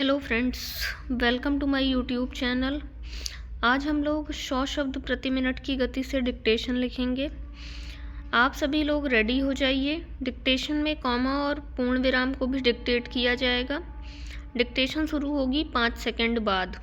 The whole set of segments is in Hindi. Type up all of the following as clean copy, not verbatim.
Hello friends, welcome to my YouTube channel. आज हम लोग 100 शब्द प्रति मिनट की गति से डिक्टेशन लिखेंगे। आप सभी लोग रेडी हो जाइए। डिक्टेशन में कॉमा और पूर्ण विराम को भी डिक्टेट किया जाएगा। डिक्टेशन शुरू होगी 5 सेकंड बाद।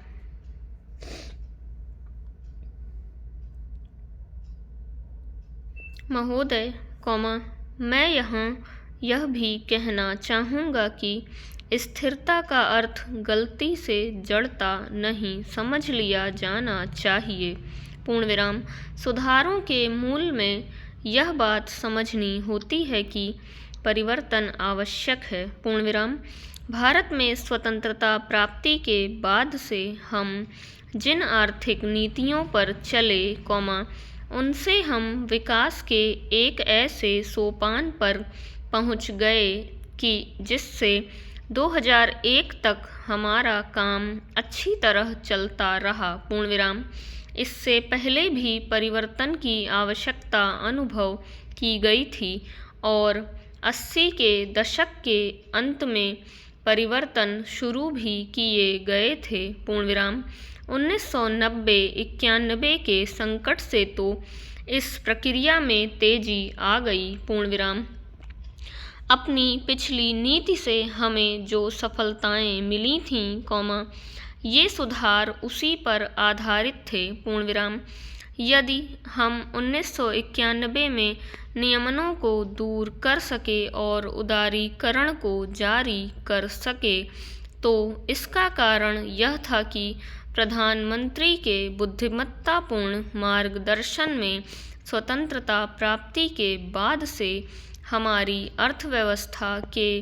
महोदय, कॉमा, मैं यहाँ यह भी कहना चाहूँगा कि स्थिरता का अर्थ गलती से जड़ता नहीं समझ लिया जाना चाहिए। पूर्ण विराम। सुधारों के मूल में यह बात समझनी होती है कि परिवर्तन आवश्यक है। पूर्ण विराम। भारत में स्वतंत्रता प्राप्ति के बाद से हम जिन आर्थिक नीतियों पर चले, कॉमा, उनसे हम विकास के एक ऐसे सोपान पर पहुंच गए कि जिससे 2001 तक हमारा काम अच्छी तरह चलता रहा। पूर्ण विराम। इससे पहले भी परिवर्तन की आवश्यकता अनुभव की गई थी और 80 के दशक के अंत में परिवर्तन शुरू भी किए गए थे। पूर्ण विराम। 1990-91 के संकट से तो इस प्रक्रिया में तेजी आ गई। पूर्ण विराम। अपनी पिछली नीति से हमें जो सफलताएं मिली थीं, कॉमा, ये सुधार उसी पर आधारित थे। पूर्ण विराम। यदि हम 1991 में नियमनों को दूर कर सके और उदारीकरण को जारी कर सके तो इसका कारण यह था कि प्रधानमंत्री के बुद्धिमत्तापूर्ण मार्गदर्शन में स्वतंत्रता प्राप्ति के बाद से हमारी अर्थव्यवस्था के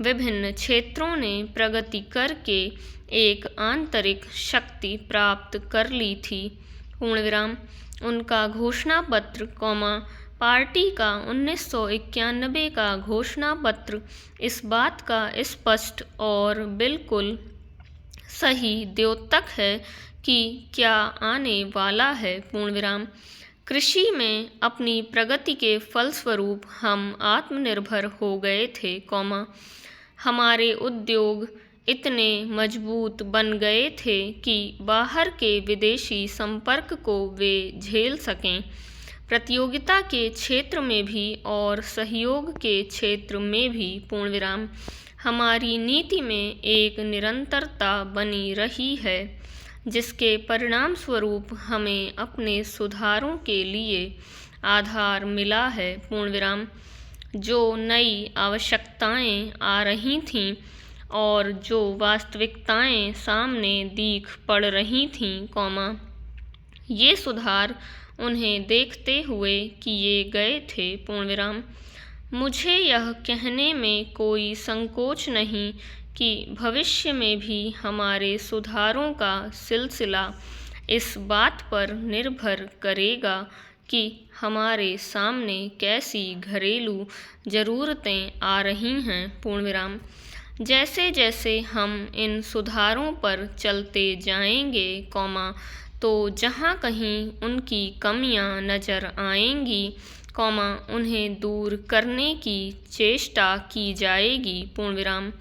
विभिन्न क्षेत्रों ने प्रगति करके एक आंतरिक शक्ति प्राप्त कर ली थी। पूर्ण विराम। उनका घोषणा पत्र, कॉमा, पार्टी का 1991 का घोषणा पत्र इस बात का स्पष्ट और बिल्कुल सही द्योतक है कि क्या आने वाला है। पूर्ण विराम। कृषि में अपनी प्रगति के फलस्वरूप हम आत्मनिर्भर हो गए थे, कॉमा, हमारे उद्योग इतने मजबूत बन गए थे कि बाहर के विदेशी संपर्क को वे झेल सकें। प्रतियोगिता के क्षेत्र में भी और सहयोग के क्षेत्र में भी। पूर्ण विराम। हमारी नीति में एक निरंतरता बनी रही है जिसके परिणाम स्वरूप हमें अपने सुधारों के लिए आधार मिला है। पूर्ण विराम। जो नई आवश्यकताएं आ रही थीं और जो वास्तविकताएं सामने दिख पड़ रही थीं, कॉमा, ये सुधार उन्हें देखते हुए किए गए थे। पूर्ण विराम। मुझे यह कहने में कोई संकोच नहीं कि भविष्य में भी हमारे सुधारों का सिलसिला इस बात पर निर्भर करेगा कि हमारे सामने कैसी घरेलू ज़रूरतें आ रही हैं। पूर्ण विराम। जैसे जैसे हम इन सुधारों पर चलते जाएंगे, कॉमा, तो जहाँ कहीं उनकी कमियाँ नज़र आएंगी, कॉमा, उन्हें दूर करने की चेष्टा की जाएगी। पूर्ण विराम।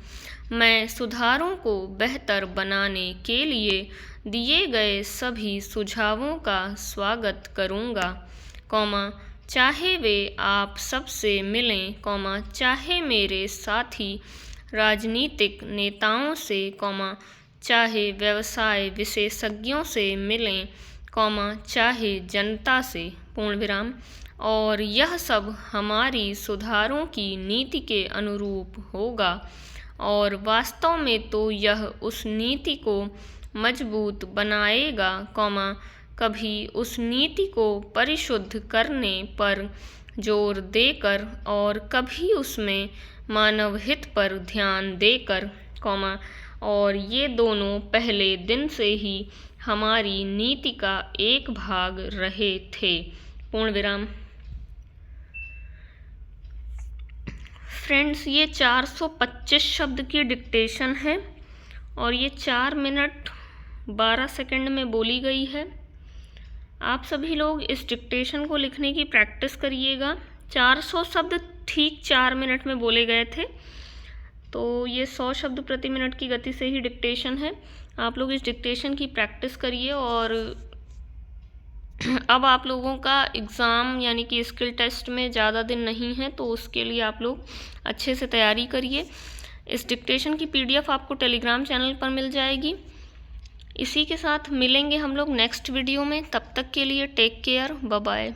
मैं सुधारों को बेहतर बनाने के लिए दिए गए सभी सुझावों का स्वागत करूंगा, कॉमा, चाहे वे आप सबसे मिलें, कॉमा, चाहे मेरे साथी राजनीतिक नेताओं से, कॉमा, चाहे व्यवसाय विशेषज्ञों से मिलें, कॉमा, चाहे जनता से। पूर्ण विराम। और यह सब हमारी सुधारों की नीति के अनुरूप होगा और वास्तव में तो यह उस नीति को मजबूत बनाएगा, कॉमा, कभी उस नीति को परिशुद्ध करने पर जोर देकर और कभी उसमें मानव हित पर ध्यान देकर, कॉमा, और ये दोनों पहले दिन से ही हमारी नीति का एक भाग रहे थे। पूर्ण विराम। फ्रेंड्स, ये 425 शब्द की डिक्टेशन है और ये 4 मिनट 12 सेकंड में बोली गई है। आप सभी लोग इस डिक्टेशन को लिखने की प्रैक्टिस करिएगा। 400 शब्द ठीक 4 मिनट में बोले गए थे। तो ये 100 शब्द प्रति मिनट की गति से ही डिक्टेशन है। आप लोग इस डिक्टेशन की प्रैक्टिस करिए और अब आप लोगों का एग्ज़ाम यानी कि स्किल टेस्ट में ज़्यादा दिन नहीं है, तो उसके लिए आप लोग अच्छे से तैयारी करिए। इस डिक्टेशन की PDF आपको टेलीग्राम चैनल पर मिल जाएगी। इसी के साथ मिलेंगे हम लोग नेक्स्ट वीडियो में। तब तक के लिए टेक केयर, बाय बाय।